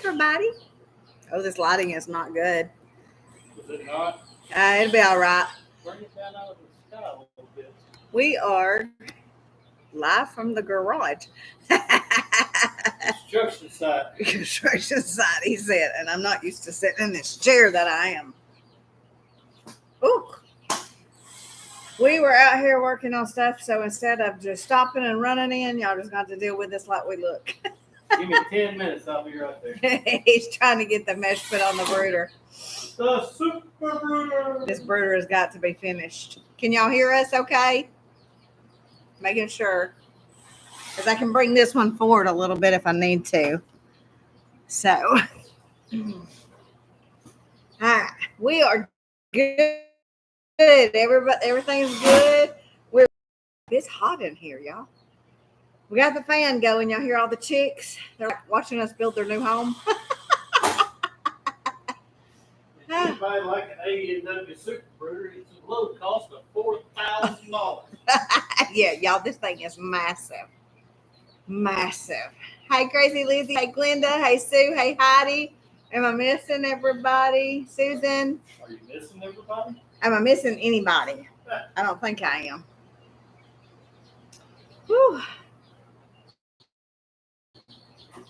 everybody. Oh, this lighting is not good. Is it not? It'll be all right. Bring it down out of the sky a little bit. We are live from the garage. Construction site. Construction site, he said, and I'm not used to sitting in this chair that I am. Ooh. We were out here working on stuff, so instead of just stopping and running in, y'all just got to deal with us like we look. Give me 10 minutes, I'll be right there. He's trying to get the mesh put on the brooder. The super brooder. This brooder has got to be finished. Can y'all hear us okay? Making sure. Because I can bring this one forward a little bit if I need to. So, all right. We are good. Everything's good. It's hot in here, y'all. We got the fan going. Y'all hear all the chicks? They're watching us build their new home. Anybody like an A&W super brooder, it's a low cost of $4,000. Yeah, y'all, this thing is massive. Massive. Hey, Crazy Lizzie. Hey, Glenda. Hey, Sue. Hey, Heidi. Am I missing everybody? Susan? Are you missing everybody? Am I missing anybody? I don't think I am. Whew.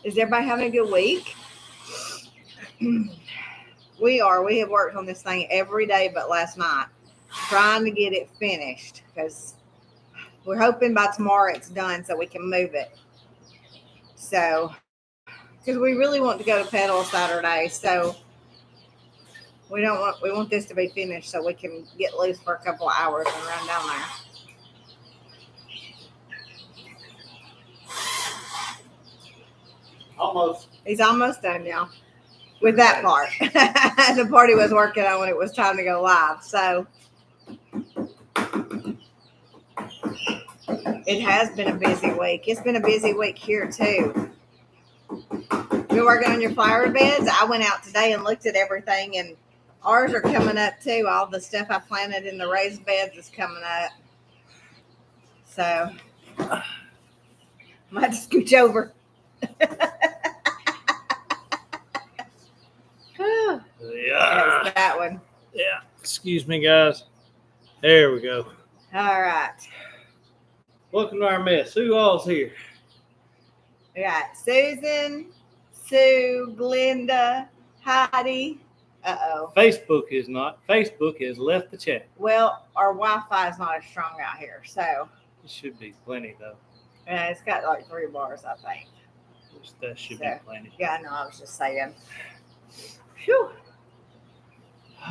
Is everybody having a good week? We are. We have worked on this thing every day but last night, trying to get it finished because we're hoping by tomorrow it's done so we can move it. So, because we really want to go to pedal Saturday, so we want this to be finished so we can get loose for a couple of hours and run down there. Almost. He's almost done, y'all, with that part. The part he was working on when it was time to go live. So it has been a busy week. It's been a busy week here too. Been working on your flower beds. I went out today and looked at everything, and ours are coming up too. All the stuff I planted in the raised beds is coming up. So I might have to scooch over. Yeah. There's that one. Yeah. Excuse me, guys. There we go. All right. Welcome to our mess. Who all's here? We got Susan, Sue, Glenda, Heidi. Uh-oh. Facebook has left the chat. Well, our Wi-Fi is not as strong out here, so It should be plenty, though. it's got like 3 bars, I think. That should be plenty. Yeah, no, I was just saying. Phew.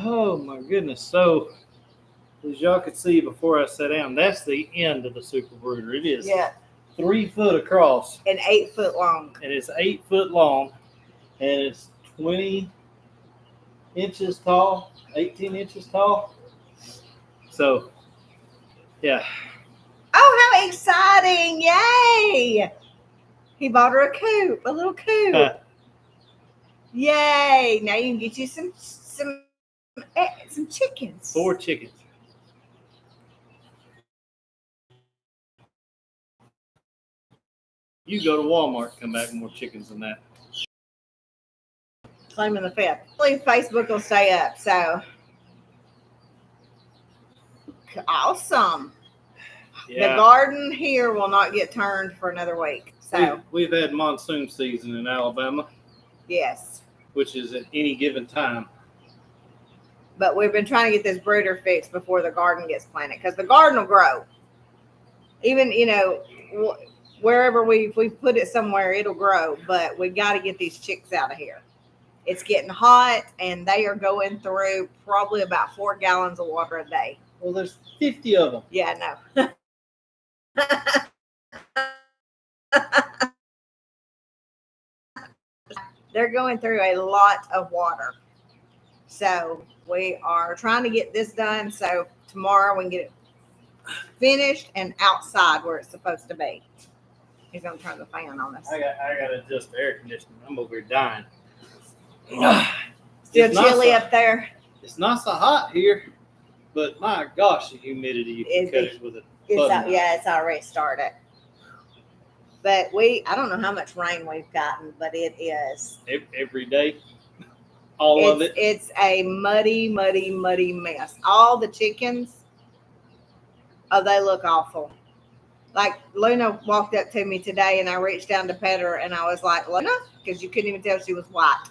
Oh, my goodness. So, as y'all could see before I sat down, that's the end of the super brooder. It is 3 foot across. And 8 foot long. And it's 8 foot long. And it's 20 inches tall, 18 inches tall. So, yeah. Oh, how exciting! Yay! He bought her a coop, a little coop. Yay! Now you can get you some chickens. 4 chickens. You go to Walmart, come back with more chickens than that. Claiming the fifth. Hopefully Facebook will stay up. So awesome. Yeah. The garden here will not get turned for another week. So we've had monsoon season in Alabama. Yes. Which is at any given time. But we've been trying to get this brooder fixed before the garden gets planted because the garden will grow. Even, wherever we put it somewhere, it'll grow. But we got to get these chicks out of here. It's getting hot, and they are going through probably about 4 gallons of water a day. Well, there's 50 of them. Yeah, I know. They're going through a lot of water. So we are trying to get this done so tomorrow we can get it finished and outside where it's supposed to be. He's going to turn the fan on us. I got to adjust the air conditioning. I'm over here dying. Still chilly up there. It's not so hot here, but my gosh, the humidity, you can cut it with a butter knife. Yeah, it's already started. But I don't know how much rain we've gotten, but it is. Every day, all of it. It's a muddy, muddy, muddy mess. All the chickens, oh, they look awful. Like Luna walked up to me today, and I reached down to pet her, and I was like, Luna, because you couldn't even tell she was white.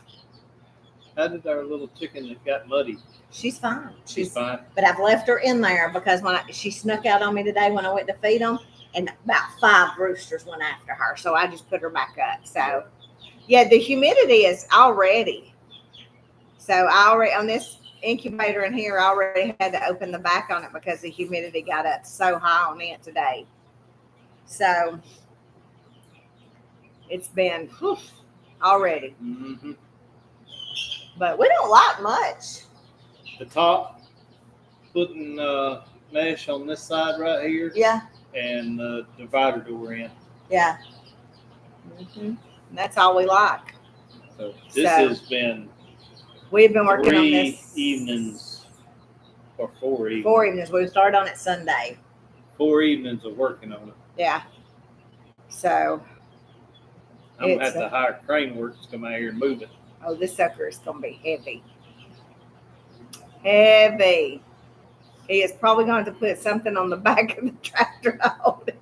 How did our little chicken that got muddy? She's fine. She's fine. But I've left her in there because she snuck out on me today when I went to feed them, and about 5 roosters went after her. So I just put her back up. So, yeah, the humidity is already. So I already, on this incubator in here, I already had to open the back on it because the humidity got up so high on it today. So it's been already. Mm-hmm. But we don't like much. The top, putting mesh on this side right here. Yeah. And the divider door in. Yeah. Mm-hmm. That's all we like. So this has been. We've been working on this 3 evenings or 4 evenings. 4 evenings. We started on it Sunday. 4 evenings of working on it. Yeah. So. I'm going to have to hire crane work to come out here and move it. Oh, this sucker is going to be heavy. Heavy. He is probably going to put something on the back of the tractor to hold it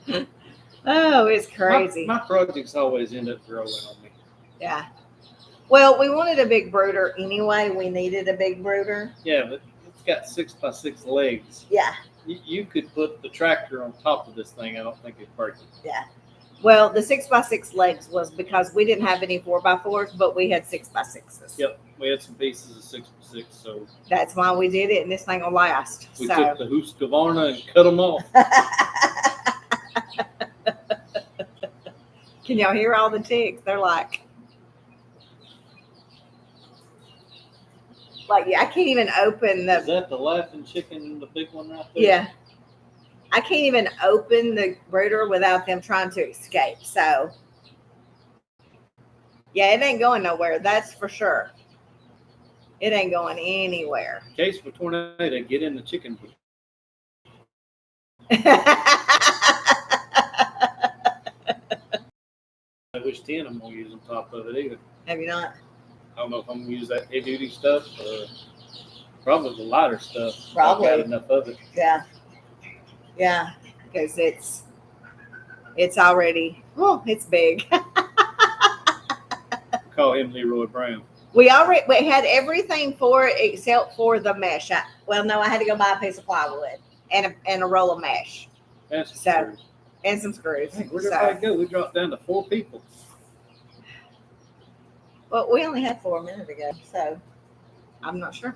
down. Oh, it's crazy. My projects always end up growing on me. Yeah. Well, we wanted a big brooder anyway. We needed a big brooder. Yeah, but it's got 6x6 legs. Yeah. You could put the tractor on top of this thing. I don't think it'd break it. Yeah. Well, the 6x6 legs was because we didn't have any 4x4s, but we had 6x6s. Yep. We had some pieces of 6x6, so that's why we did it, and this thing will last. We took the Husqvarna and cut them off. Can y'all hear all the ticks? They're like, yeah, I can't even open the. Is that the laughing chicken, the big one right there? Yeah. I can't even open the brooder without them trying to escape. So, yeah, it ain't going nowhere. That's for sure. It ain't going anywhere. In case of a tornado, get in the chicken. I wish 10 I'm going to use on top of it either. Have you not? I don't know if I'm going to use that heavy duty stuff or probably the lighter stuff. Probably. I've got enough of it. Yeah. Yeah, because it's already, it's big. Call him Leroy Brown. We had everything for it except for the mesh. I had to go buy a piece of plywood and a roll of mesh. And some screws. And some screws. Hey, where'd everybody go? We dropped down to 4 people. Well, we only had 4 a minute ago, so I'm not sure.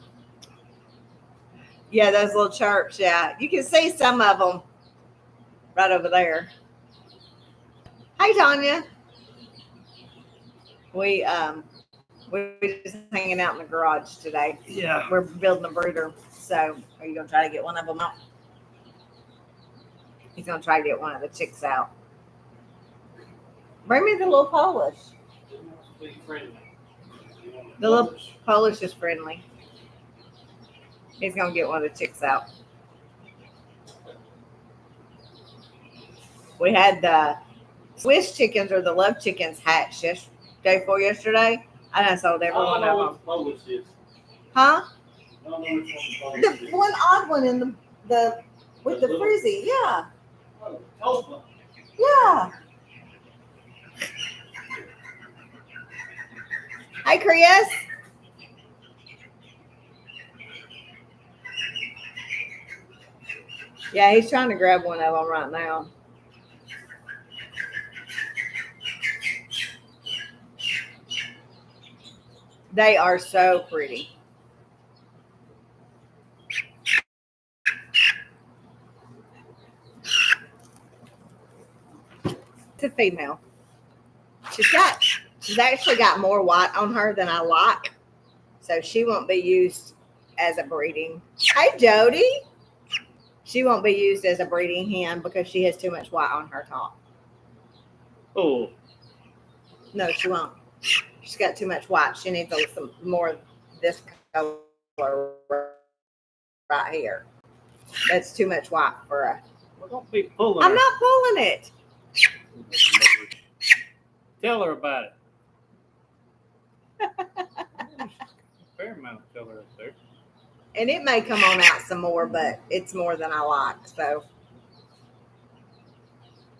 Yeah, those little chirps, yeah. You can see some of them right over there. Hey, Tanya. We're just hanging out in the garage today. Yeah. We're building a brooder. So, are you going to try to get one of them out? He's going to try to get one of the chicks out. Bring me the little Polish. The little Polish is friendly. He's going to get one of the chicks out. We had the Swiss chickens or the love chickens hatched day before yesterday. I done sold every one of them. Polish is. Huh? I don't know which one The one odd one in the with the frizzy. Yeah. Oh, Yeah. Hi, Chris. Yeah, he's trying to grab one of them right now. They are so pretty. It's a female. She's actually got more white on her than I like. So she won't be used as a breeding. Hey, Jody. She won't be used as a breeding hen because she has too much white on her top. Oh. No, she won't. She's got too much white. She needs some more of this color right here. That's too much white for a Well, don't be pulling I'm her. not pulling it. Tell her about it. Fair amount of color up there. And it may come on out some more, but it's more than I like. So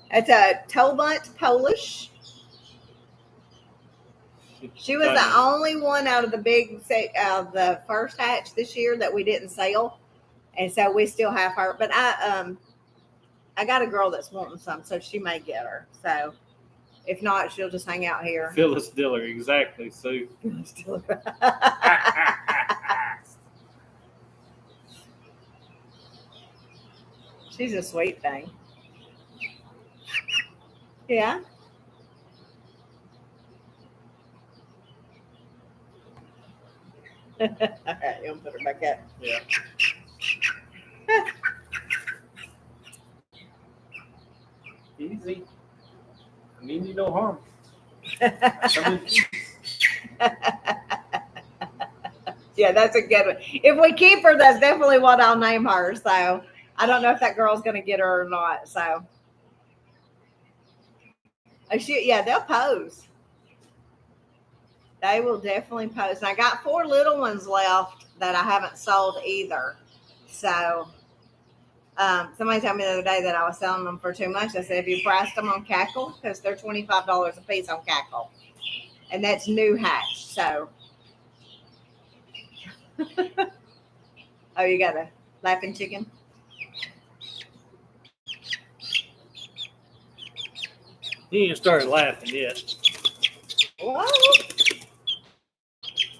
it's a Tobunt Polish. She was the only one out of the the first hatch this year that we didn't sell, and so we still have her. But I got a girl that's wanting some, so she may get her. So if not, she'll just hang out here. Phyllis Diller, exactly, Sue. She's a sweet thing. Yeah. All right, you'll put her back up. Yeah. Easy. I mean you no harm. Yeah, that's a good one. If we keep her, that's definitely what I'll name her. So I don't know if that girl's going to get her or not. So, yeah, they'll pose. They will definitely pose. And I got 4 little ones left that I haven't sold either. So, somebody told me the other day that I was selling them for too much. I said, have you priced them on Cackle? Because they're $25 a piece on Cackle. And that's new hatch. So, oh, you got a laughing chicken? He ain't started laughing yet. Whoa.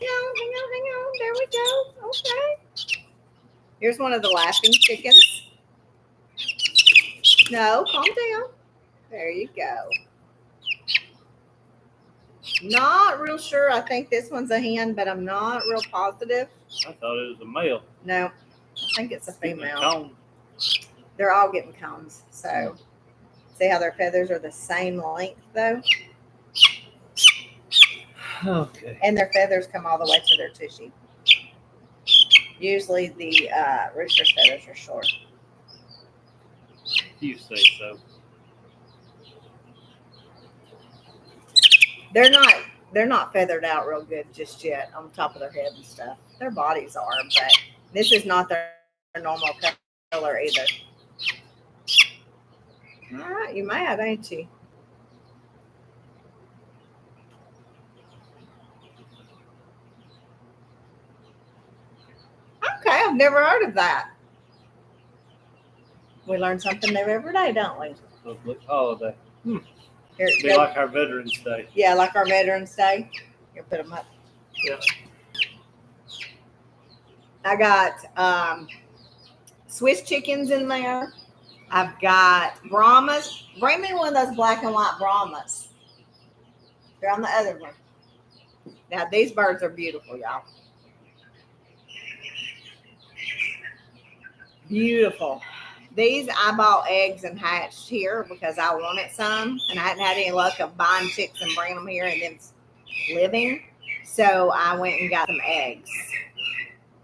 Hang on. There we go. Okay. Here's one of the laughing chickens. No, calm down. There you go. Not real sure. I think this one's a hen, but I'm not real positive. I thought it was a male. No, I think it's a female. Comb. They're all getting combs. So, see how their feathers are the same length, though? Okay. And their feathers come all the way to their tushy. Usually the rooster's feathers are short. You say so. They're not feathered out real good just yet on top of their head and stuff. Their bodies are, but this is not their normal color either. All right, you mad, ain't you? Okay, I've never heard of that. We learn something new every day, don't we? Public holiday. Here, Be like our Veterans Day. yeah, like our Veterans Day. Here, put them up. Yeah. I got Swiss chickens in there. I've got Brahmas. Bring me one of those black and white Brahmas. They're on the other one. Now, these birds are beautiful, y'all. Beautiful. These I bought eggs and hatched here because I wanted some, and I hadn't had any luck of buying chicks and bringing them here and then living. So I went and got some eggs.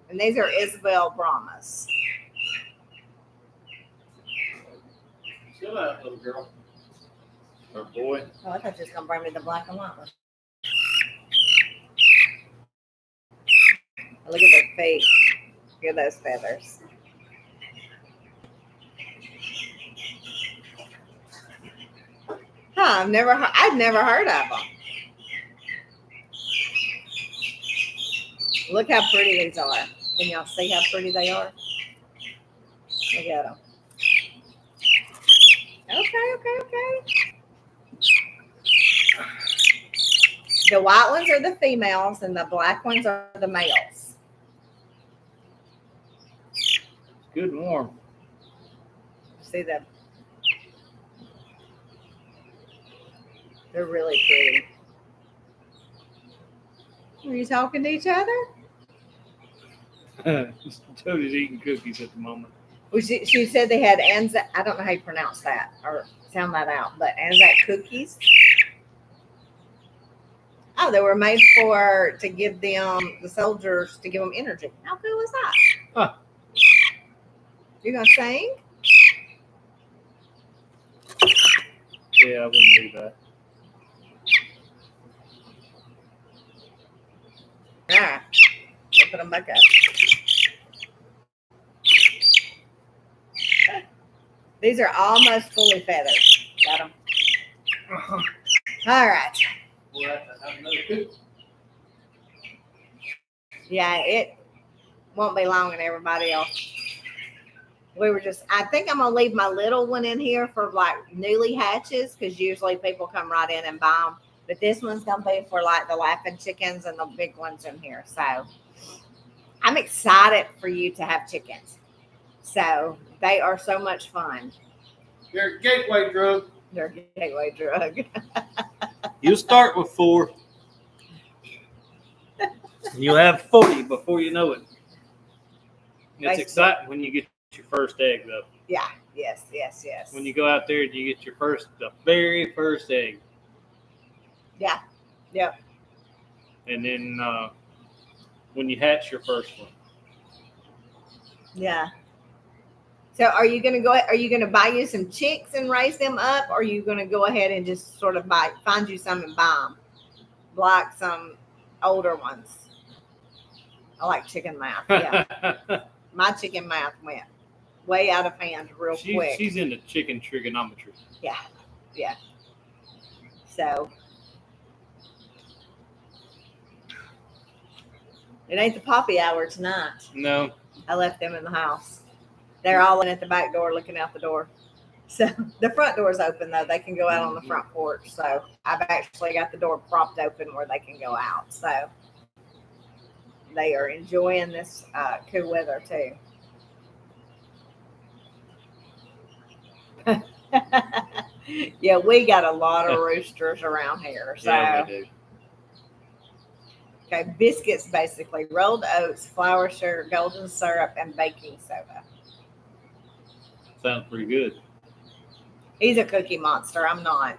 And these are Isabel Brahmas. Chill out, little girl. Or boy. Oh, I thought you was going to bring me the black and white one. Look at their feet. Look at those feathers. Huh, I'd never heard of them. Look how pretty these are. Can y'all see how pretty they are? Look at them. Okay. The white ones are the females and the black ones are the males. It's good and warm. See them? They're really pretty. Are you talking to each other? Toadie's eating cookies at the moment. Well, she said they had Anzac. I don't know how you pronounce that or sound that out, but Anzac cookies. Oh, they were made to give them, the soldiers, to give them energy. How cool is that? Huh. You gonna sing? Yeah, I wouldn't do that. All right. We'll put them back up. These are almost fully feathered. Got them. All right. We'll have to have another cook. Yeah, it won't be long and everybody else. I think I'm going to leave my little one in here for like newly hatches because usually people come right in and buy them. But this one's going to be for like the laughing chickens and the big ones in here. So I'm excited for you to have chickens. So they are so much fun. They're a gateway drug. They're a gateway drug. You start with 4. You'll have 40 before you know it. It's exciting when you get your first egg, though. Yeah. Yes. When you go out there and you get the very first egg. Yeah. Yep. And then when you hatch your first one. Yeah. So are you going to buy you some chicks and raise them up? Or are you going to go ahead and just sort of find you some and buy them? Like some older ones. I like chicken mouth. Yeah. My chicken mouth went way out of hand real quick. She's into chicken trigonometry. Yeah. So it ain't the poppy hour tonight. No. I left them in the house. They're all in at the back door looking out the door. So the front door's open though. They can go out on the front porch. So I've actually got the door propped open where they can go out. So they are enjoying this cool weather too. Yeah, we got a lot of roosters around here. So Yeah, we do. Okay, biscuits basically, rolled oats, flour, sugar, golden syrup, and baking soda. Sounds pretty good. He's a cookie monster. I'm not.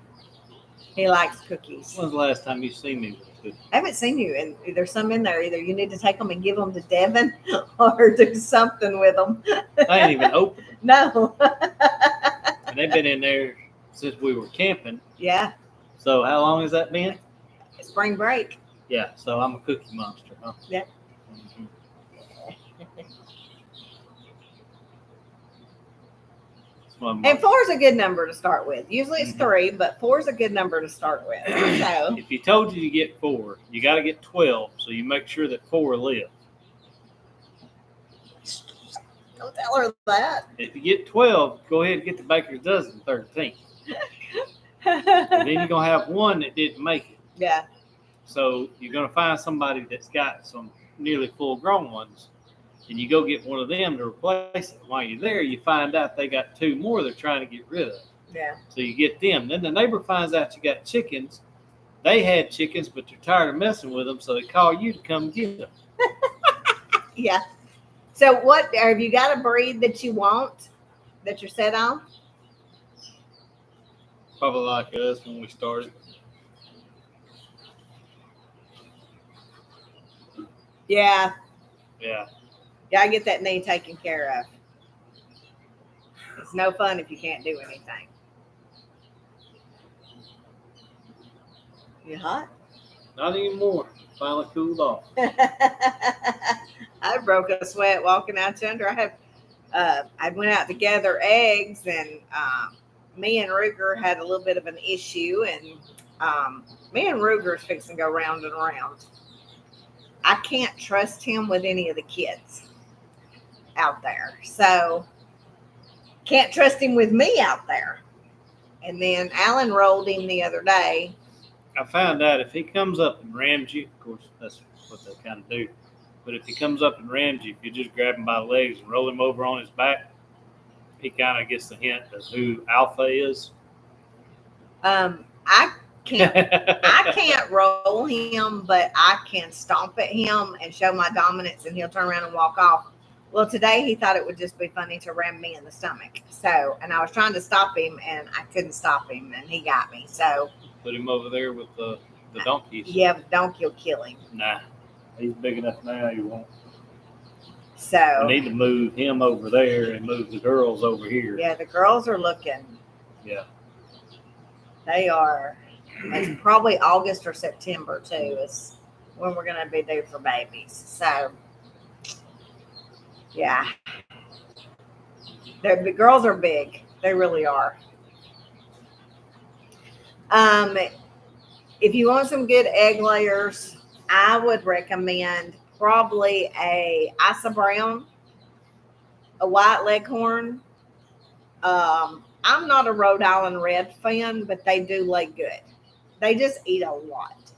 He likes cookies. When's the last time you seen me with a cookie? I haven't seen you, and there's some in there. Either you need to take them and give them to Devin or do something with them. I ain't even opened them. No. And they've been in there since we were camping. Yeah. So how long has that been? Spring break. Yeah, so I'm a cookie monster, huh? Yeah. Mm-hmm. And 4 is a good number to start with. Usually it's 3, but 4 is a good number to start with. So if he told you to get 4, you got to get 12, so you make sure that 4 live. don't tell her that. If you get 12, go ahead and get the baker's dozen 13. And then you're going to have one that didn't make it. Yeah. So you're going to find somebody that's got some nearly full-grown ones, and you go get one of them to replace it. While you're there, you find out they got 2 more they're trying to get rid of. Yeah. So you get them. Then the neighbor finds out you got chickens. They had chickens, but they're tired of messing with them, so they call you to come get them. Yeah. So what, have you got a breed that you want, that you're set on? Probably like us when we started. Yeah. Yeah. Yeah, I get that knee taken care of. It's no fun if you can't do anything. You hot? Not anymore. Finally cooled off. I broke a sweat walking out yonder. I went out to gather eggs, and me and Ruger had a little bit of an issue, and me and Ruger's fixing to go round and round. I can't trust him with any of the kids out there. So can't trust him with me out there. And then Alan rolled him the other day. I found out if he comes up and rams you, of course, that's what they kind of do. But if he comes up and rams you, if you just grab him by the legs and roll him over on his back, he kind of gets the hint of who Alpha is. I can't roll him, but I can stomp at him and show my dominance, and he'll turn around and walk off. Well, today he thought it would just be funny to ram me in the stomach. So, and I was trying to stop him, and I couldn't stop him, and he got me. So put him over there with the donkeys. Yeah, the donkey will kill him. Nah, he's big enough now. He won't. So we need to move him over there and move the girls over here. Yeah, the girls are looking. Yeah. They are. It's probably August or September too. Is when we're gonna be due for babies. So yeah, the girls are big. They really are. Um, if you want some good egg layers, I would recommend probably a Isa Brown, a white leghorn. I'm not a Rhode Island Red fan, but they do lay good. They just eat a lot.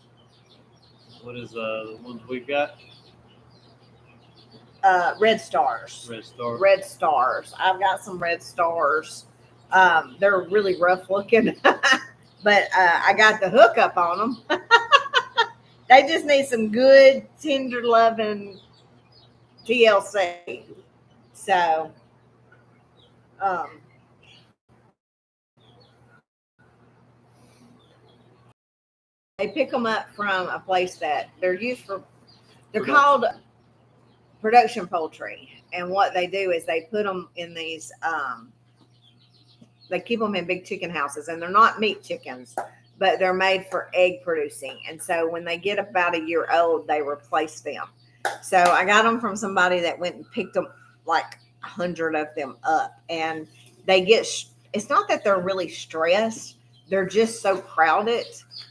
What is the ones we got? Red Stars. Red Star. Red Stars. I've got some Red Stars. They're really rough looking, but I got the hookup on them. They just need some good, tender loving TLC. So, um, they pick them up from a place that they're used for. They're called production poultry, and what they do is they put them in these. They keep them in big chicken houses, and they're not meat chickens, but they're made for egg producing. And so when they get about a year old, they replace them. So I got them from somebody that went and picked them like 100 of them up, and they get. It's not that they're really stressed; they're just so crowded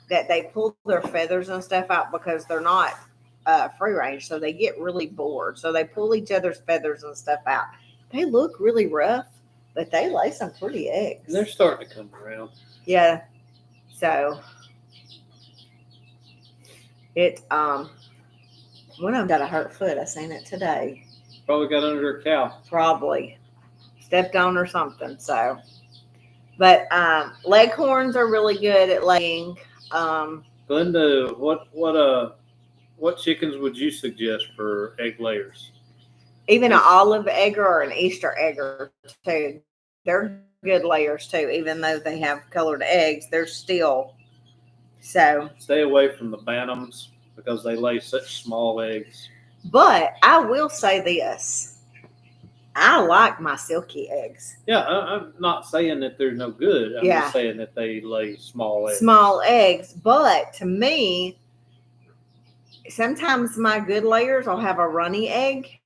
that they pull their feathers and stuff out because they're not free range, so they get really bored. So they pull each other's feathers and stuff out. They look really rough, but they lay some pretty eggs. They're starting to come around. Yeah. So it one of them got a hurt foot. I seen it today. Probably got under a cow. Probably stepped on or something. So, but leghorns are really good at laying. Glenda, what chickens would you suggest for egg layers? Even an olive egger or an Easter egger too. They're good layers too, even though they have colored eggs. They're still so. Stay away from the bantams because they lay such small eggs. But I will say this: I like my silky eggs. Yeah, I'm not saying that they're no good. I'm just saying that they lay small eggs. Small eggs, but to me, sometimes my good layers will have a runny egg,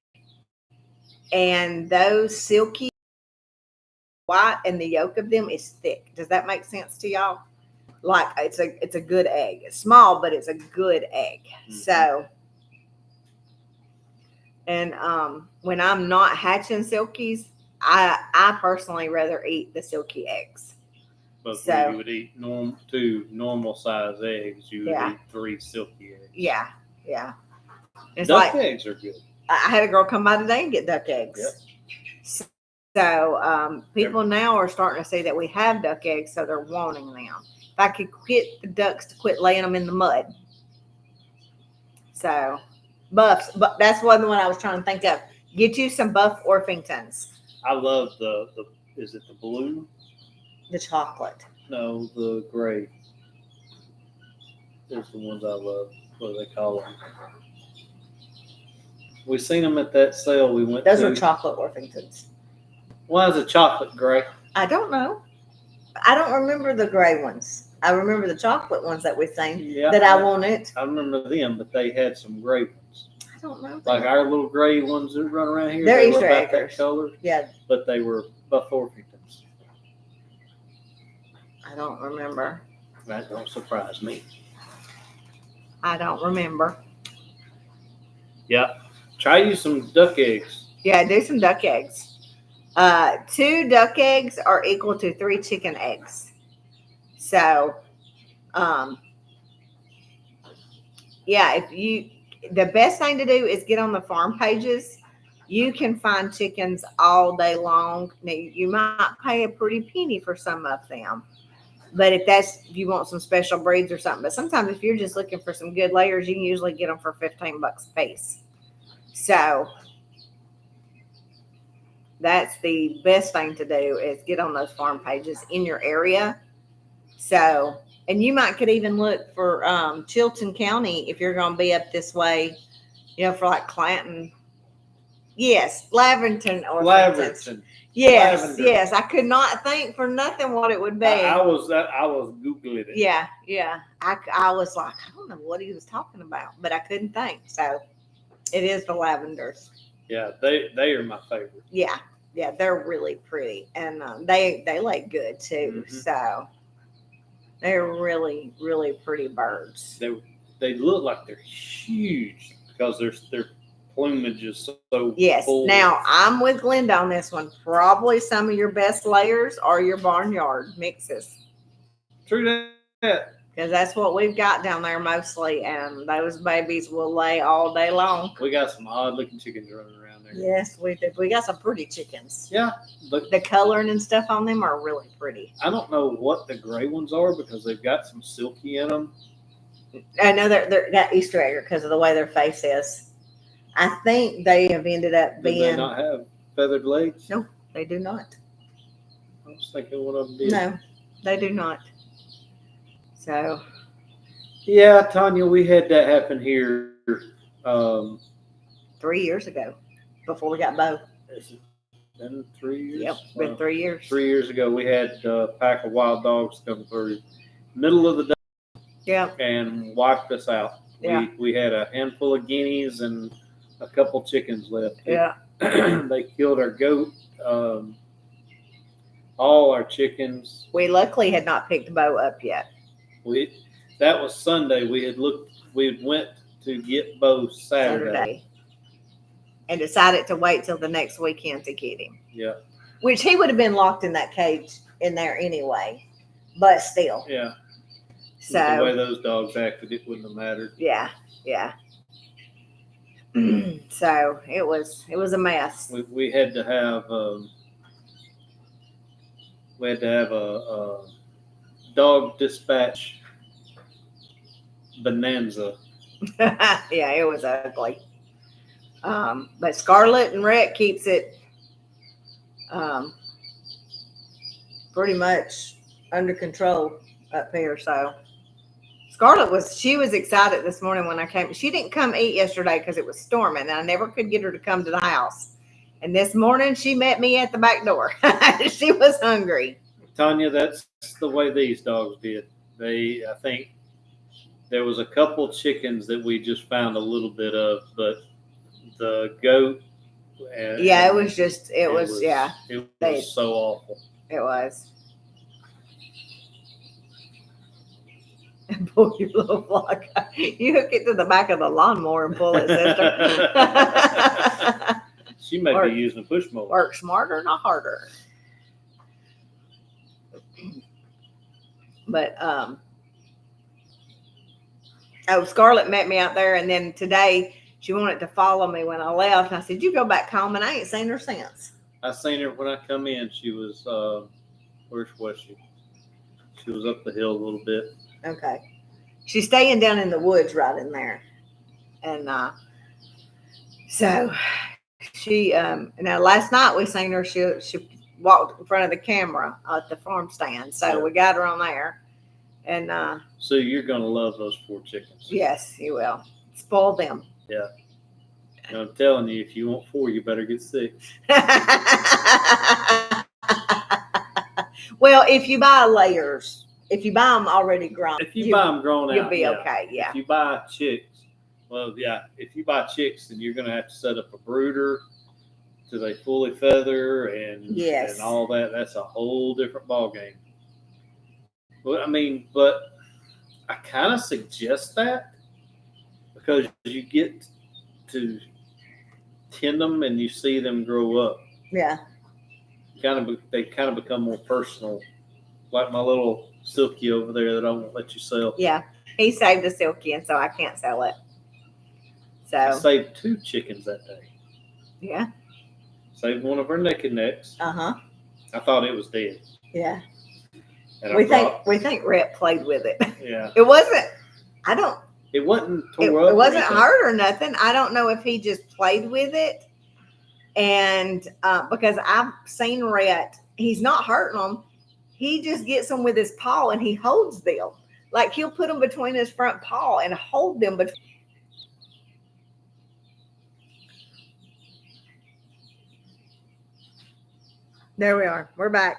and those silky white and the yolk of them is thick. Does that make sense to y'all? Like it's a good egg. It's small, but it's a good egg. Mm-hmm. So, and when I'm not hatching silkies, I personally rather eat the silky eggs. But so, you would eat two normal size eggs. You would eat 3 silky eggs. Yeah. It's duck eggs are good. I had a girl come by today and get duck eggs. Yep. So people now are starting to see that we have duck eggs, so they're wanting them. If I could get the ducks to quit laying them in the mud. So buffs, but that's one I was trying to think of. Get you some buff Orpingtons. I love the is it the blue? The chocolate. No, the gray. Those are the ones I love. What do they call them? We seen them at that sale we went to. Those are chocolate Orpingtons. Why is it chocolate gray? I don't know. I don't remember the gray ones. I remember the chocolate ones that we seen that I wanted. I remember them, but they had some gray ones. I don't know. Like our little gray ones that run around here. They're they Easter were about eggers. That color. Yeah. But they were buff Orpingtons. I don't remember. That don't surprise me. I don't remember. Yeah. Try you some duck eggs. Yeah, do some duck eggs. 2 duck eggs are equal to 3 chicken eggs. So, the best thing to do is get on the farm pages. You can find chickens all day long. Now, you might pay a pretty penny for some of them. But if you want some special breeds or something. But sometimes if you're just looking for some good layers, you can usually get them for $15 a piece. So that's the best thing to do is get on those farm pages in your area. So, and you could even look for Chilton County if you're going to be up this way, for like Clanton Yes, Laverton or Laverton. Yes, Lavender. yes. I could not think for nothing what it would be. I was Googling it. Yeah, yeah. I was like, I don't know what he was talking about, but I couldn't think. So it is the lavenders. Yeah, they are my favorite. Yeah, yeah. They're really pretty, and they lay good too. Mhm. So they're really really pretty birds. They look like they're huge because their plumage is so Yes. full. Now I'm with Glenda on this one. Probably some of your best layers are your barnyard mixes. True that. Because that's what we've got down there mostly, and those babies will lay all day long. We got some odd looking chickens running around there. Yes, we do. We got some pretty chickens. Yeah, The coloring and stuff on them are really pretty. I don't know what the gray ones are because they've got some silky in them. I know they're got Easter egg because of the way their face is. I think they have ended up Do being. they not have feathered legs? No, they do not. I was thinking one of them did. No, they do not. So. Yeah, Tanya, we had that happen here. 3 years ago, before we got Bo. Has it been 3 years? Yep, been 3 years. 3 years ago, we had a pack of wild dogs come through, middle of the day, Yep. and wiped us out. Yeah. We had a handful of guineas and a couple chickens left. Yeah. They killed our goat, all our chickens. We luckily had not picked Bo up yet. That was Sunday. We went to get Bo Saturday. And decided to wait till the next weekend to get him. Yeah. Which he would have been locked in that cage in there anyway, but still. Yeah. So With the way those dogs acted, it wouldn't have mattered. Yeah, yeah. So it was a mess. We had to have a dog dispatch bonanza. Yeah, it was ugly. But Scarlett and Rhett keeps it pretty much under control up here. So Scarlett was excited this morning when I came. She didn't come eat yesterday because it was storming, and I never could get her to come to the house. And this morning she met me at the back door. She was hungry. Tanya, that's the way these dogs did. I think there was a couple chickens that we just found a little bit of, but the goat. It was so awful. It was. And pull your little block. You hook it to the back of the lawnmower and pull it, sister. She may be using a push mower. Work smarter, not harder. But Scarlett met me out there, and then today she wanted to follow me when I left. And I said, "You go back home," and I ain't seen her since. I seen her when I come in. She was where was she? She was up the hill a little bit. Okay. She's staying down in the woods right in there. And so she now last night we seen her, she walked in front of the camera at the farm stand. So we got her on there. And so you're gonna love those 4 chickens. Yes, you will. Spoil them. Yeah. And I'm telling you, if you want 4, you better get 6. Well, if you buy layers, if you buy them already grown, if you buy them grown out, you'll be okay. Yeah. If you buy chicks, if you buy chicks, then you're going to have to set up a brooder till they fully feather and all that. That's a whole different ball game. But I kind of suggest that because you get to tend them and you see them grow up. Yeah. They kind of become more personal, like my little Silky over there that I won't let you sell. Yeah, he saved the Silky, and so I can't sell it. So I saved 2 chickens that day. Yeah. Saved one of her naked necks. I thought it was dead. Yeah. And we think Rhett played with it. Yeah. It wasn't. It wasn't tore up. It wasn't hurt or nothing. I don't know if he just played with it. And because I've seen Rhett, he's not hurting them. He just gets them with his paw and he holds them. Like he'll put them between his front paw and hold them between. There we are. We're back.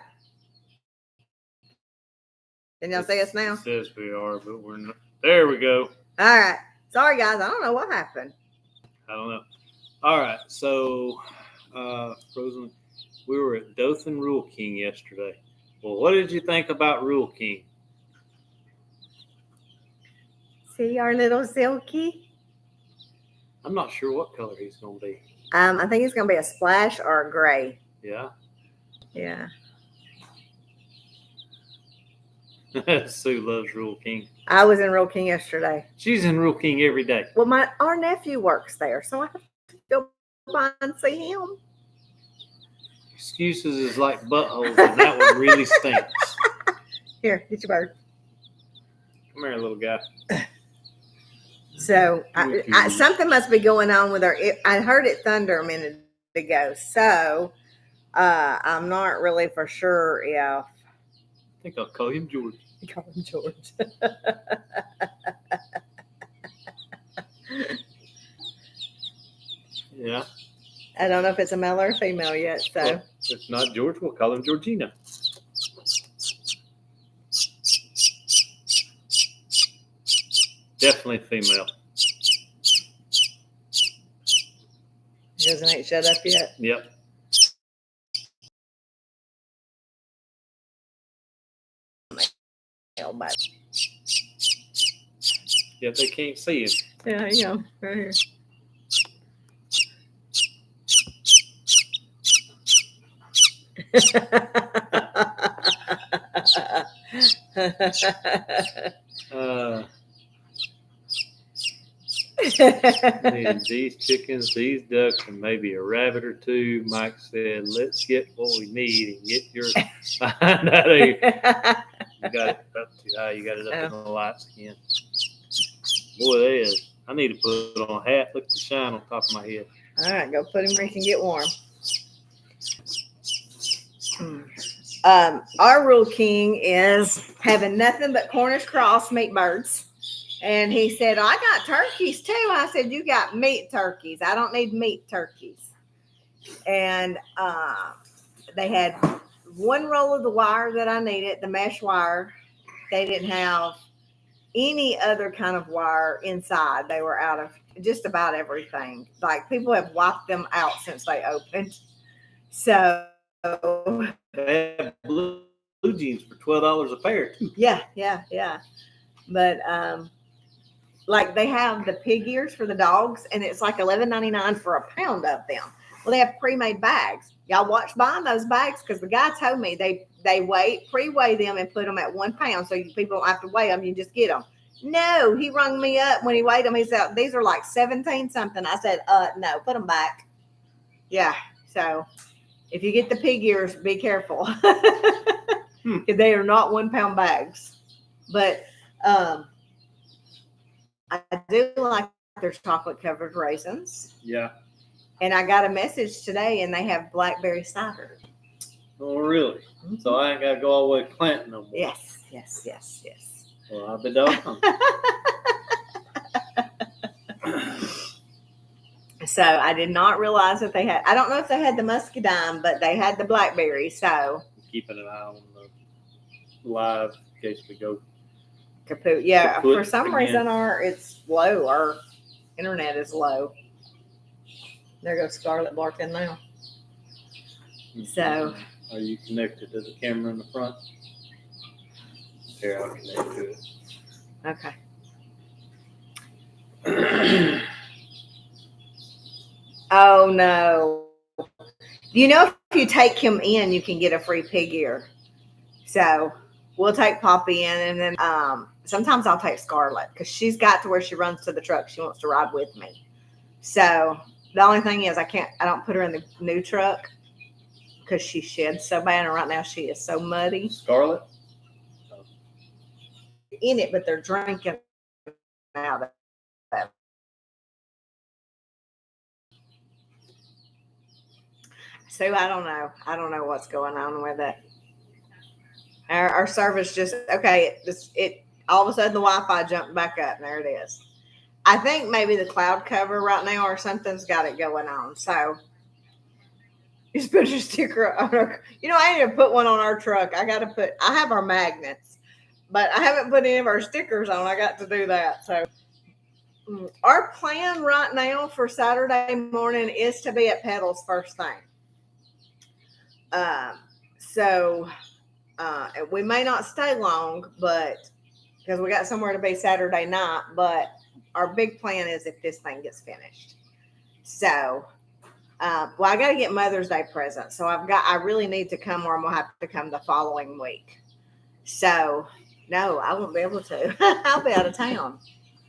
Can y'all see us now? It says we are, but we're not. There we go. All right. Sorry, guys. I don't know what happened. I don't know. All right. So, Frozen, we were at Dothan Rule King yesterday. Well, what did you think about Rule King? See our little Silky? I'm not sure what color he's going to be. I think he's going to be a splash or a gray. Yeah. Yeah. Sue loves Rule King. I was in Rule King yesterday. She's in Rule King every day. Well, our nephew works there, so I have to go by and see him. Excuses is like buttholes, and that one really stinks. Here, get your bird. Come here, little guy. So something must be going on with her. I heard it thunder a minute ago, so I'm not really for sure if. I think I'll call him George. Call him George. Yeah. I don't know if it's a male or a female yet. So well, if not George, we'll call him Georgina. Definitely female. He ain't shut up yet. Yep. But Yep, they can't see him. yeah, right here. These chickens, these ducks, and maybe a rabbit or two. Mike said, "Let's get what we need and get yours behind out of here." You got it up too high. You got it up in the lights again. Boy, that is. I need to put on a hat. Look at the shine on top of my head. All right, go put him where he can get warm. Our Rule King is having nothing but Cornish cross meat birds. And he said, I got turkeys too. I said, you got meat turkeys. I don't need meat turkeys. And they had one roll of the wire that I needed, the mesh wire. They didn't have any other kind of wire inside. They were out of just about everything. Like people have wiped them out since they opened. So they have blue jeans for $12 a pair. Yeah. But like they have the pig ears for the dogs, and it's like $11.99 for a pound of them. Well, they have pre-made bags. Y'all watch buying those bags because the guy told me they pre-weigh them and put them at 1 pound, so people don't have to weigh them. You just get them. No, he rung me up when he weighed them. He said these are like 17 something. I said, no, put them back. Yeah. So if you get the pig ears, be careful. They are not 1 pound bags. But I do like their chocolate covered raisins. Yeah. And I got a message today, and they have blackberry cider. Oh, really? Mm-hmm. So I ain't got to go all the way to Clanton no more. Yes. Well, I'll be done. So I did not realize that they had. I don't know if they had the muscadine, but they had the blackberry. So keeping an eye on the live in case we go kaput. Yeah, for some reason it's low. Our internet is low. There goes Scarlett barking now. So are you connected to the camera in the front? Here, I'll connect to it. Okay. Oh no. You know, if you take him in, you can get a free pig ear. So we'll take Poppy in, and then sometimes I'll take Scarlett because she's got to where she runs to the truck. She wants to ride with me. So the only thing is I don't put her in the new truck because she sheds so bad, and right now she is so muddy. Scarlett? In it, but they're drinking out of it. So I don't know. I don't know what's going on with it. Our service just okay. It all of a sudden the Wi-Fi jumped back up, and there it is. I think maybe the cloud cover right now or something's got it going on. So You just put your sticker on our. I need to put one on our truck. I have our magnets, but I haven't put any of our stickers on. I got to do that. So our plan right now for Saturday morning is to be at Pedals first thing. So we may not stay long, but because we got somewhere to be Saturday night, but our big plan is if this thing gets finished. So, I got to get Mother's Day presents. So I really need to come, or I'm going to have to come the following week. So, no, I won't be able to. I'll be out of town.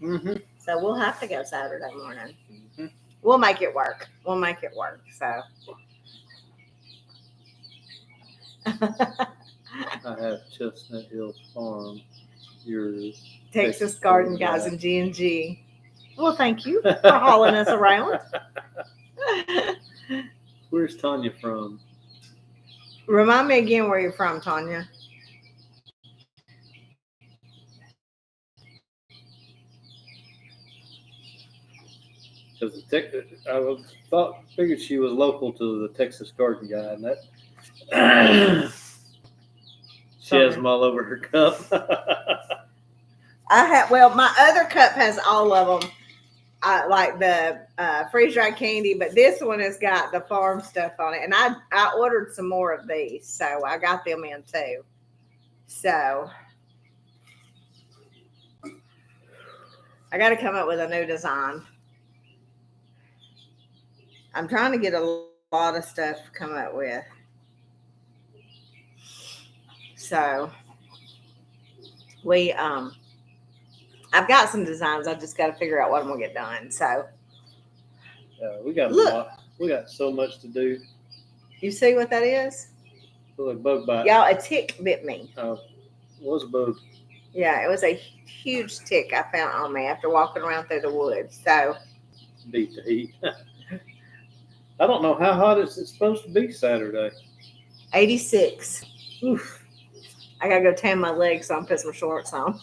Mm-hmm. So we'll have to go Saturday morning. Mm-hmm. We'll make it work. So. I have Chestnut Hill Farm. Yours. Texas Garden Guys and G&G. Well, thank you for hauling us around. Where's Tanya from? Remind me again where you're from, Tanya. Because figured she was local to the Texas Garden Guy, and that she has them all over her cup. My other cup has all of them. Like the freeze-dried candy, but this one has got the farm stuff on it. And I ordered some more of these, so I got them in too. So I got to come up with a new design. I'm trying to get a lot of stuff to come up with. So I've got some designs. I just got to figure out what I'm going to get done. So, we got a lot. We got so much to do. You see what that is? Feel like bug bite. Y'all, a tick bit me. Oh, what was a bug? Yeah, it was a huge tick I found on me after walking around through the woods. So, beat the heat. I don't know how hot it's supposed to be Saturday. 86. Oof. I got to go tan my legs so I can put some shorts on.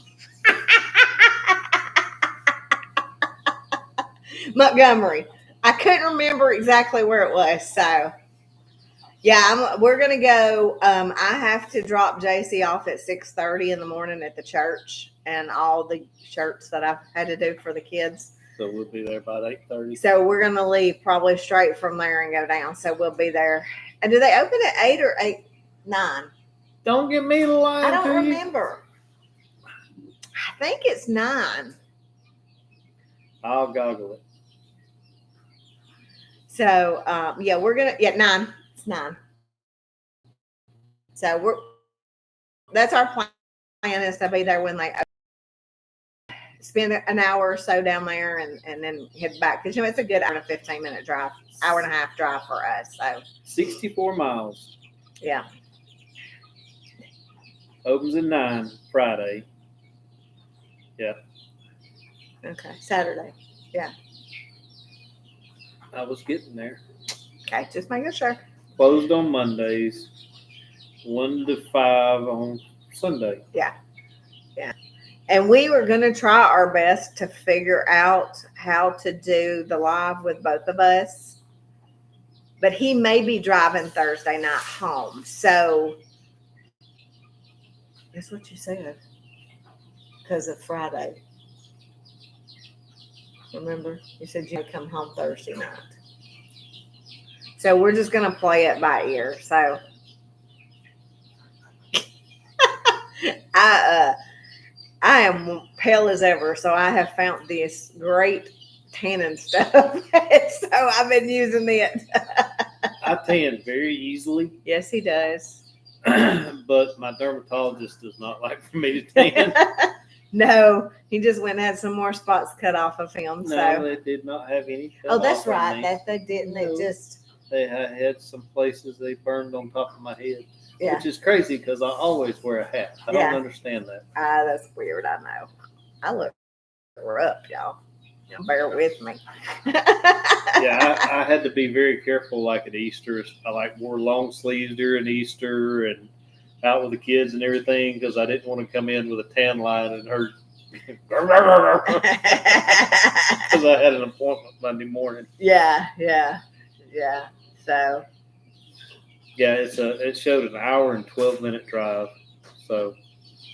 Montgomery. I couldn't remember exactly where it was. So, yeah, we're going to go. I have to drop JC off at 6:30 in the morning at the church and all the shirts that I've had to do for the kids. So we'll be there about 8:30. So we're going to leave probably straight from there and go down. So we'll be there. And do they open at 8 or 9? Don't give me the line. I don't remember. I think it's 9. I'll goggle it. So, we're going to, 9. It's 9. So that's our plan is to be there when they spend an hour or so down there and then head back. Because, it's a good hour and a 15-minute drive, hour and a half drive for us. So 64 miles. Yeah. Opens at 9 Friday. Yeah. Okay. Saturday. Yeah. I was getting there. Okay. Just making sure. Closed on Mondays. 1 to 5 on Sunday. Yeah. Yeah. And we were going to try our best to figure out how to do the live with both of us. But he may be driving Thursday night home. So that's what you said. Because of Friday. Remember? You said you'd come home Thursday night. So we're just going to play it by ear. So I am pale as ever. So I have found this great tanning stuff. So I've been using it. I tan very easily. Yes, he does. But my dermatologist does not like for me to tan. No, he just went and had some more spots cut off of him. No, they did not have any. Oh, that's right. That they didn't. No. They had some places they burned on top of my head. Yeah. Which is crazy because I always wear a hat. I don't understand that. That's weird. I know. I look rough, y'all. Bear with me. Yeah, I had to be very careful. Like at Easter, I wore long sleeves during Easter and out with the kids and everything because I didn't want to come in with a tan line and hurt. Because I had an appointment Monday morning. Yeah. So Yeah, it showed an hour and 12-minute drive. So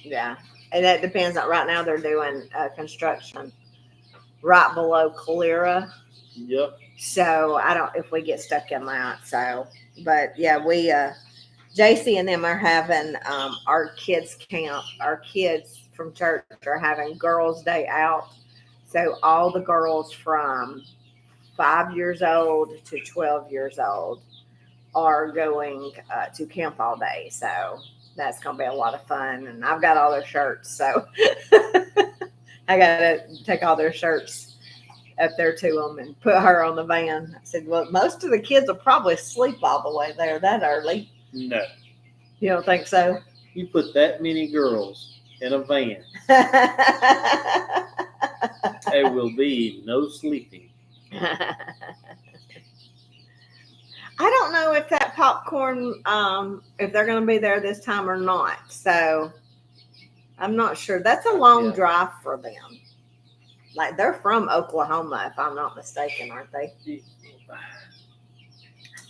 Yeah, and that depends on. Right now, they're doing construction right below Calera. yep. So I don't if we get stuck in that. So, but yeah, we JC and them are having our kids camp. Our kids from church are having girls' day out. So all the girls from 5 years old to 12 years old are going to camp all day. So that's gonna be a lot of fun. And I've got all their shirts, so I gotta take all their shirts up there to them and put her on the van. I said, well, most of the kids will probably sleep all the way there that early. No. You don't think so? You put that many girls in a van, there will be no sleeping. I don't know if that popcorn, if they're going to be there this time or not. So I'm not sure. That's a long drive for them. Like they're from Oklahoma, if I'm not mistaken, aren't they?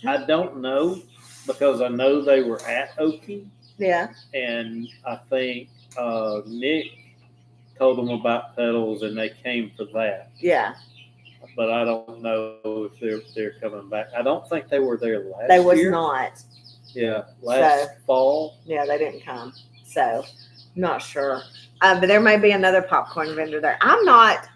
I don't know because I know they were at Okie. Yeah. And I think Nick told them about pedals and they came for that. Yeah. But I don't know if they're coming back. I don't think they were there last year. They was not. Yeah, last fall. Yeah, they didn't come. So I'm not sure. But there may be another popcorn vendor there. I'm not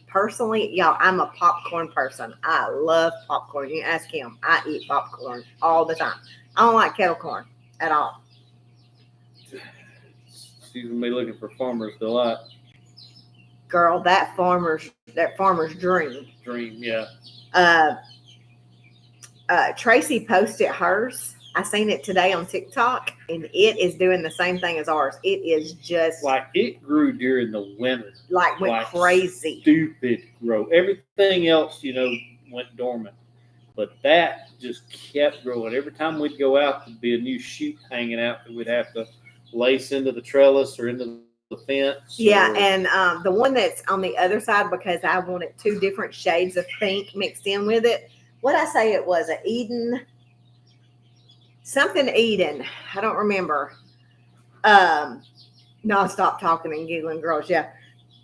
personally, y'all, I'm a popcorn person. I love popcorn. You ask him, I eat popcorn all the time. I don't like kettle corn at all. She's gonna be looking for Farmer's Delight. Girl, that farmer's dream. Dream, yeah. Tracy posted hers. I seen it today on TikTok, and it is doing the same thing as ours. It is just like it grew during the winter. Went crazy. Stupid grow. Everything else, went dormant. But that just kept growing. Every time we'd go out, there'd be a new shoot hanging out that we'd have to lace into the trellis or into the fence. Yeah, and the one that's on the other side, because I wanted 2 different shades of pink mixed in with it. What I say it was, a Eden, something Eden. I don't remember. No, stop talking and giggling, girls. Yeah,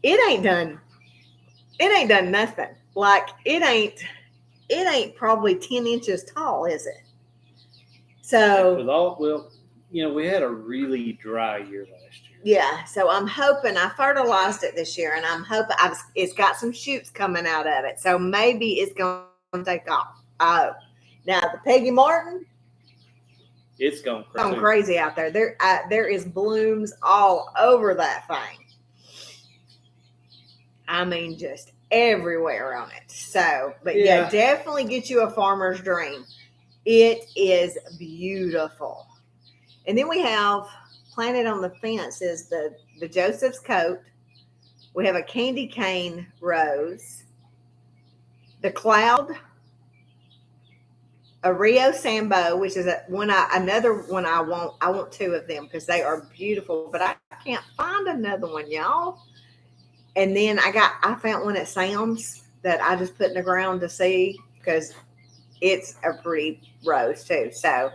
it ain't done nothing. Like it ain't probably 10 inches tall, is it? So we had a really dry year last year. Yeah, so I'm hoping I fertilized it this year, and I'm hoping it's got some shoots coming out of it, so maybe it's going to take off. Now the Peggy Martin, it's going crazy out there. There is blooms all over that thing. I mean, just everywhere on it. So, but yeah, definitely get you a farmer's dream. It is beautiful. And then we have planted on the fence is the Joseph's coat. We have a candy cane rose, the cloud, a Rio Sambo, which is another one I want. I want 2 of them because they are beautiful, but I can't find another one, y'all. And then I found one at Sam's that I just put in the ground to see because it's a pretty rose too. So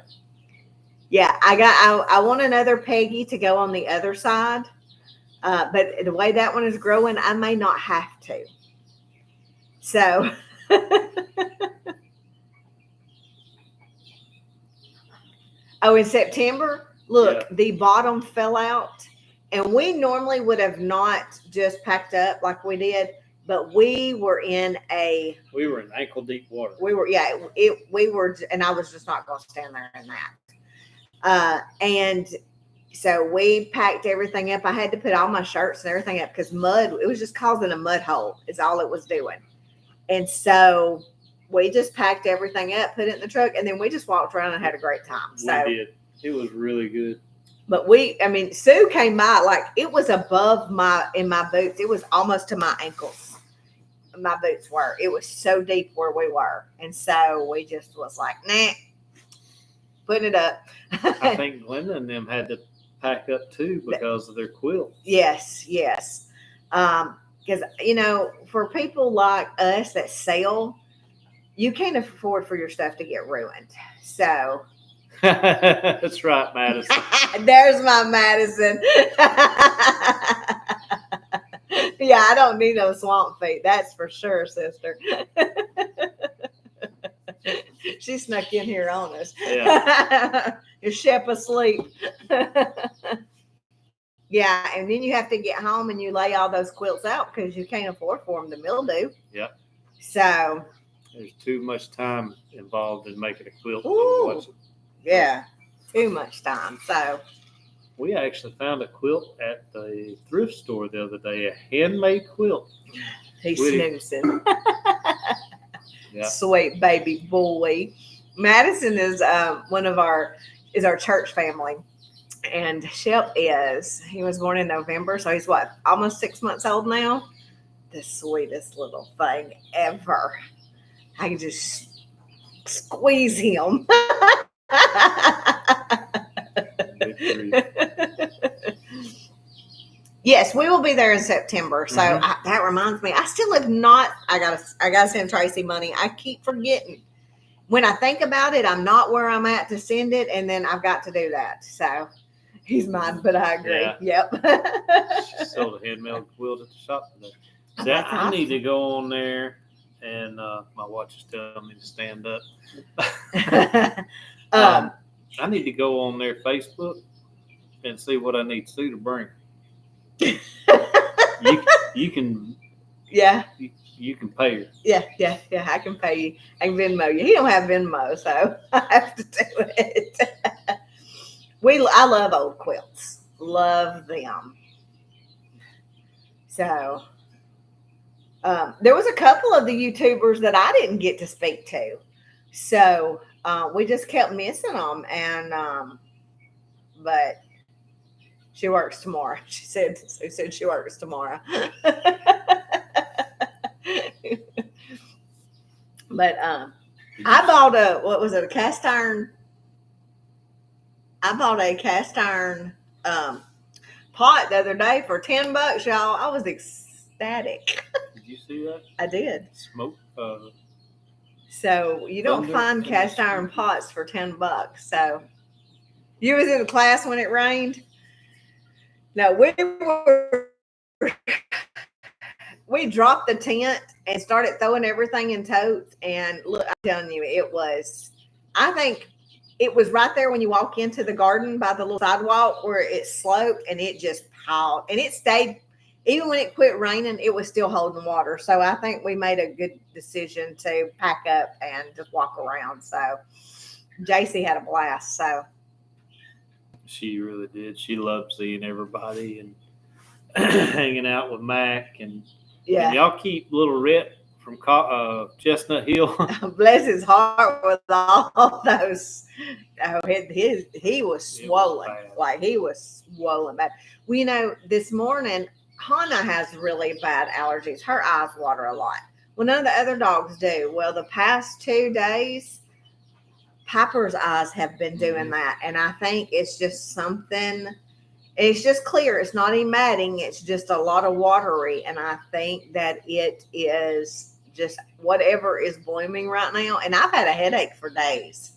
yeah, I want another Peggy to go on the other side. But the way that one is growing, I may not have to. So oh, in September, look, the bottom fell out. And we normally would have not just packed up like we did, but we were in ankle deep water. We were, and I was just not going to stand there in that. And so we packed everything up. I had to put all my shirts and everything up because it was just causing a mud hole is all it was doing. And so we just packed everything up, put it in the truck, and then we just walked around and had a great time. So we did. It was really good. But Sue came by, like it was above in my boots. It was almost to my ankles. My boots were. It was so deep where we were. And so we just was like, nah, putting it up. I think Glenda and them had to pack up too because of their quilts. Yes. Because, for people like us that sell, you can't afford for your stuff to get ruined. So That's right, Madison. There's my Madison. Yeah, I don't need no swamp feet. That's for sure, sister. She snuck in here on us. Yeah. Your Shep asleep. Yeah, and then you have to get home and you lay all those quilts out because you can't afford for them to mildew. Yep. So There's too much time involved in making a quilt. ooh, yeah, too much time. So we actually found a quilt at the thrift store the other day, a handmade quilt. he's snoozing. Yeah. Sweet baby boy. Madison is one of our church family. And Shep he was born in November, so he's what, almost 6 months old now? The sweetest little thing ever. I can just squeeze him. Yes, we will be there in September. So that reminds me, I still have not. I gotta send Tracy money. I keep forgetting. When I think about it, I'm not where I'm at to send it, and then I've got to do that. So he's mine, but I agree. Yeah. Yep. She sold a handmade quilt at the shop today. See, I need to go on there, and my watch is telling me to stand up. I need to go on their Facebook and see what I need Sue to bring. You can. Yeah. You can pay her. Yeah. I can pay you. I can Venmo you. He don't have Venmo, so I have to do it. I love old quilts. Love them. So there was a couple of the YouTubers that I didn't get to speak to. So we just kept missing them. And but she works tomorrow. She said she works tomorrow. But I bought a cast iron. I bought a cast iron pot the other day for $10, y'all. I was ecstatic. Did you see that? I did. Smoke. So you don't find cast iron pots for $10. So you was in the class when it rained? No, we dropped the tent and started throwing everything in totes. And look, I'm telling you, I think it was right there when you walk into the garden by the little sidewalk where it sloped, and it just piled. And it stayed, even when it quit raining, it was still holding water. So I think we made a good decision to pack up and just walk around. So JC had a blast. So she really did. She loved seeing everybody and hanging out with Mac. And y'all keep little Rhett from Chestnut Hill. Bless his heart with all those. Oh, he was swollen. He was swollen bad. Well, this morning, Hannah has really bad allergies. Her eyes water a lot. Well, none of the other dogs do. Well, the past 2 days, Piper's eyes have been doing that. And I think it's just something. It's just clear. It's not even matting. It's just a lot of watery. And I think that it is just whatever is blooming right now. And I've had a headache for days.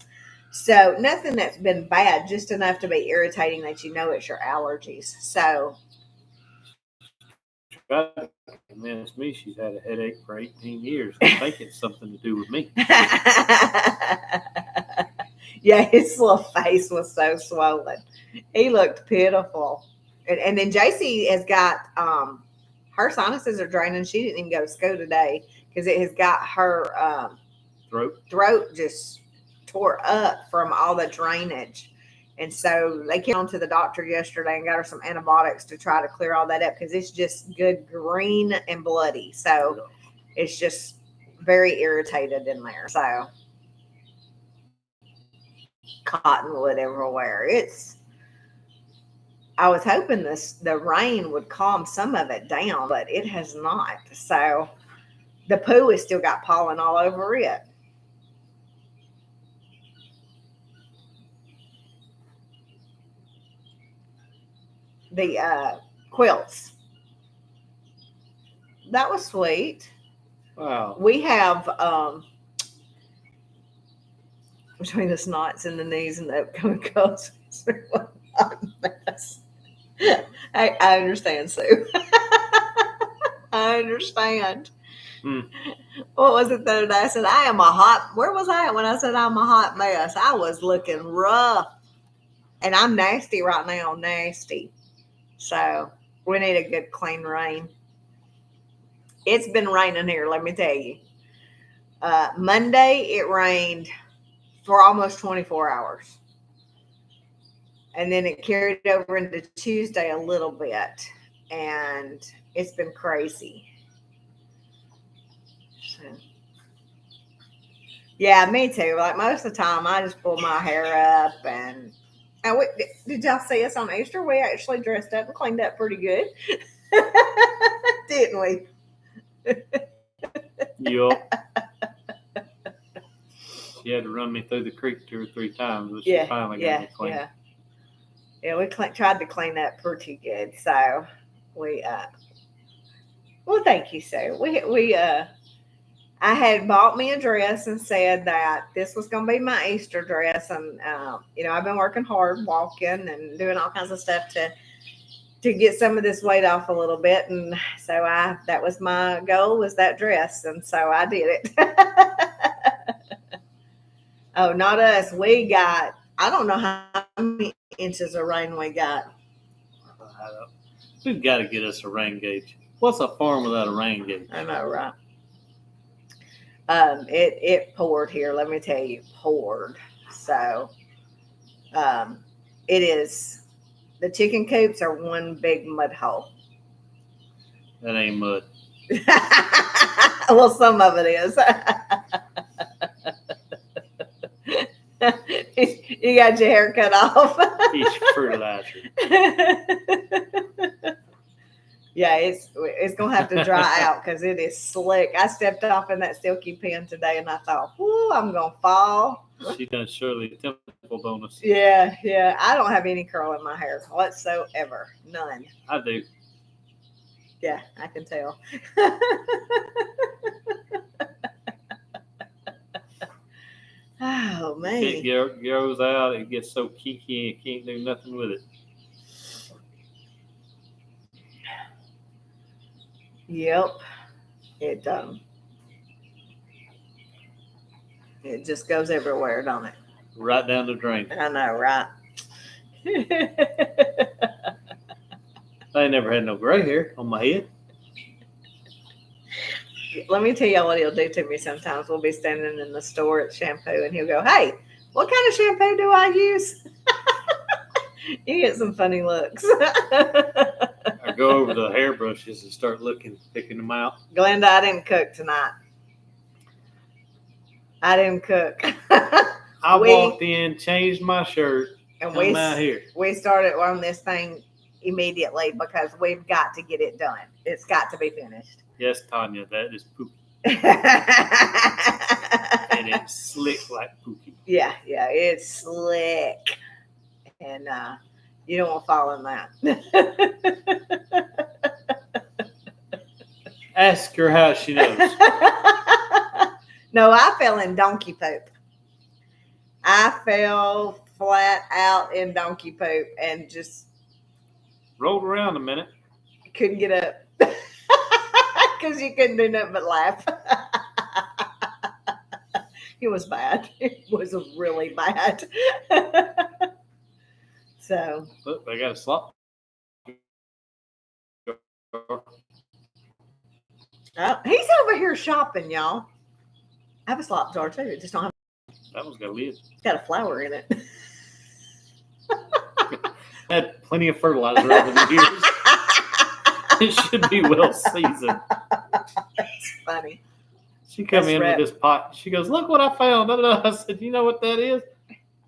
So nothing that's been bad, just enough to be irritating that it's your allergies. So tried to convince me she's had a headache for 18 years. I think it's something to do with me. Yeah, his little face was so swollen. He looked pitiful. And then JC has got her sinuses are draining. She didn't even go to school today because it has got her throat just tore up from all the drainage. And so they came on to the doctor yesterday and got her some antibiotics to try to clear all that up because it's just good green and bloody. So it's just very irritated in there. So cottonwood everywhere. I was hoping the rain would calm some of it down, but it has not. So the poo has still got pollen all over it. The quilts. That was sweet. Wow. We have between the snots and the knees and the upcoming calls. It's a hot mess. I understand, Sue. I understand. What was it the other day? I said, where was I at when I said I'm a hot mess? I was looking rough. And I'm nasty right now, nasty. So we need a good clean rain. It's been raining here, let me tell you. Monday, it rained for almost 24 hours. And then it carried over into Tuesday a little bit. And it's been crazy. So, yeah, me too. Like most of the time, I just pull my hair up and did y'all see us on Easter? We actually dressed up and cleaned up pretty good, didn't we? Yup. She had to run me through the creek 2 or 3 times, but she finally got me clean. Yeah, we tried to clean up pretty good. So we, well, thank you, Sue. I had bought me a dress and said that this was going to be my Easter dress. And, I've been working hard, walking and doing all kinds of stuff to get some of this weight off a little bit. And so that was my goal, was that dress. And so I did it. Oh, not us. I don't know how many inches of rain we got. We've got to get us a rain gauge. What's a farm without a rain gauge? I know, right? It poured here. Let me tell you, poured. So, it is. The chicken coops are one big mud hole. That ain't mud. Well, some of it is. You got your hair cut off. He's fertilizer. Yeah, it's gonna have to dry out because it is slick. I stepped off in that silky pen today, and I thought, "Whoo, I'm gonna fall." She done Shirley Temple bonus. Yeah. I don't have any curl in my hair whatsoever. None. I do. Yeah, I can tell. Oh man! It grows out. It gets so kinky, and you can't do nothing with it. Yep, it just goes everywhere, don't it? Right down the drain. I know, right? I ain't never had no gray hair on my head. Let me tell y'all what he'll do to me sometimes. We'll be standing in the store at shampoo, and he'll go, "Hey, what kind of shampoo do I use?" You get some funny looks. I go over the hairbrushes and start picking them out. Glenda, I didn't cook tonight. I didn't cook. I walked in, changed my shirt, and come out here. We started on this thing immediately because we've got to get it done. It's got to be finished. Yes, Tanya, that is poopy. And it's slick like poopy. Yeah, it's slick. And you don't want to fall in that. Ask her how she knows. No, I fell in donkey poop. I fell flat out in donkey poop and just rolled around a minute. Couldn't get up. Because you couldn't do nothing but laugh. It was bad. It was really bad. So. Look, I got a slop. Oh, he's over here shopping, y'all. I have a slop jar too. It just don't have. That one's got a lid. It's got a flower in it. Had plenty of fertilizer over the years. It should be well seasoned. That's funny. She come in with this pot. She goes, "Look what I found." I said, "You know what that is?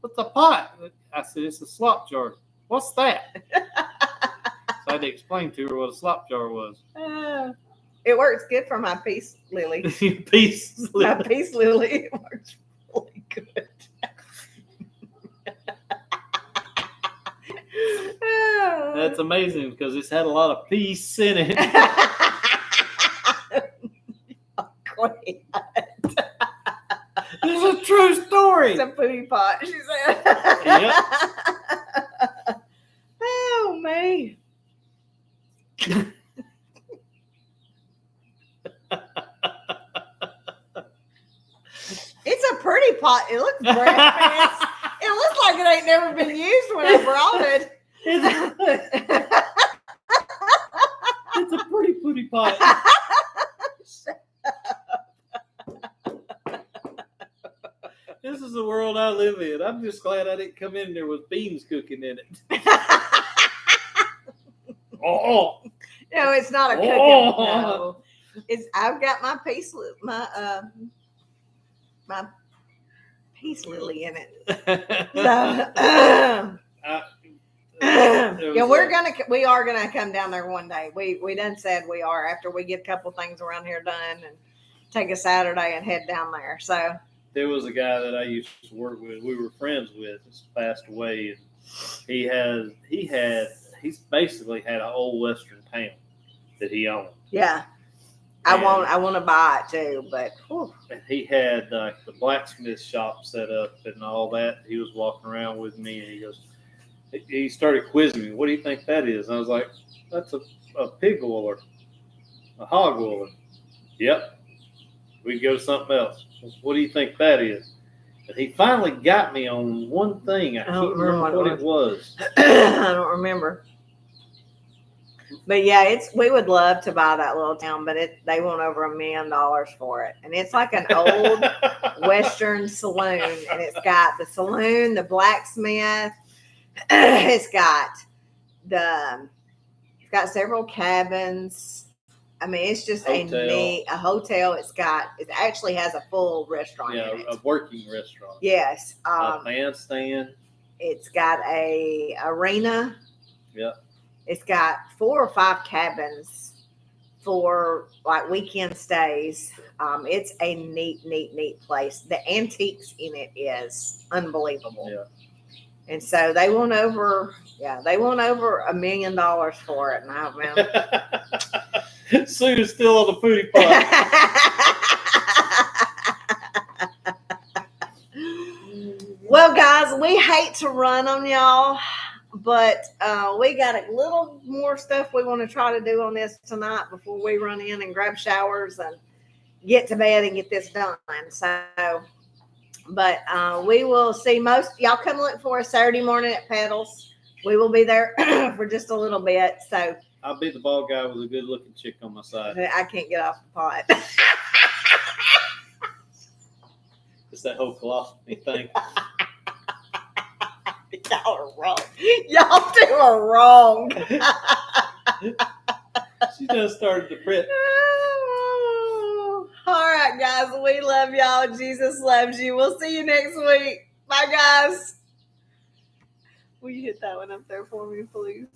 What's a pot?" I said, "It's a slop jar." "What's that?" So I had to explain to her what a slop jar was. It works good for my peace lily. My peace lily. It works really good. That's amazing because it's had a lot of peace in it. There's a true story. It's a pootie pot, she said. Yep. Oh, man. It's a pretty pot. It looks brand new. It looks like it ain't never been used when I brought it. It's a pretty pootie pot. This is the world I live in. I'm just glad I didn't come in there with beans cooking in it. Oh, No, it's not a cooking. No. I've got my peace lily in it. So, yeah, we are gonna come down there one day. We done said we are after we get a couple things around here done and take a Saturday and head down there. So there was a guy that I used to work with. We were friends with. He's passed away, and he's basically had an old western town that he owned. yeah, I want to buy it too, but whew. And he had the blacksmith shop set up and all that. He was walking around with me, and he started quizzing me. What do you think that is? And I was like, that's a pig oiler, a hog oiler. Yep. We go to something else. What do you think that is? And he finally got me on one thing. I can't remember what it was. I don't remember. But yeah, we would love to buy that little town, but they want over $1 million for it. And it's like an old Western saloon. And it's got the saloon, the blacksmith. It's got several cabins. I mean, it's just a hotel. It actually has a full restaurant in it. A working restaurant. Yes. A bandstand. It's got a arena. Yeah. It's got 4 or 5 cabins for like weekend stays. It's a neat place. The antiques in it is unbelievable. Yeah. And so they want over $1 million for it. Now, man. Sue is still on the pootie pot. Well, guys, we hate to run on y'all, but we got a little more stuff we want to try to do on this tonight before we run in and grab showers and get to bed and get this done. So, but we will see y'all come look for us Saturday morning at Pedals. We will be there for just a little bit. So I'll be the bald guy with a good looking chick on my side. I can't get off the pot. It's that whole philosophy thing. Y'all are wrong. Y'all two are wrong. She just started to print. All right, guys. We love y'all. Jesus loves you. We'll see you next week. Bye, guys. Will you hit that one up there for me, please?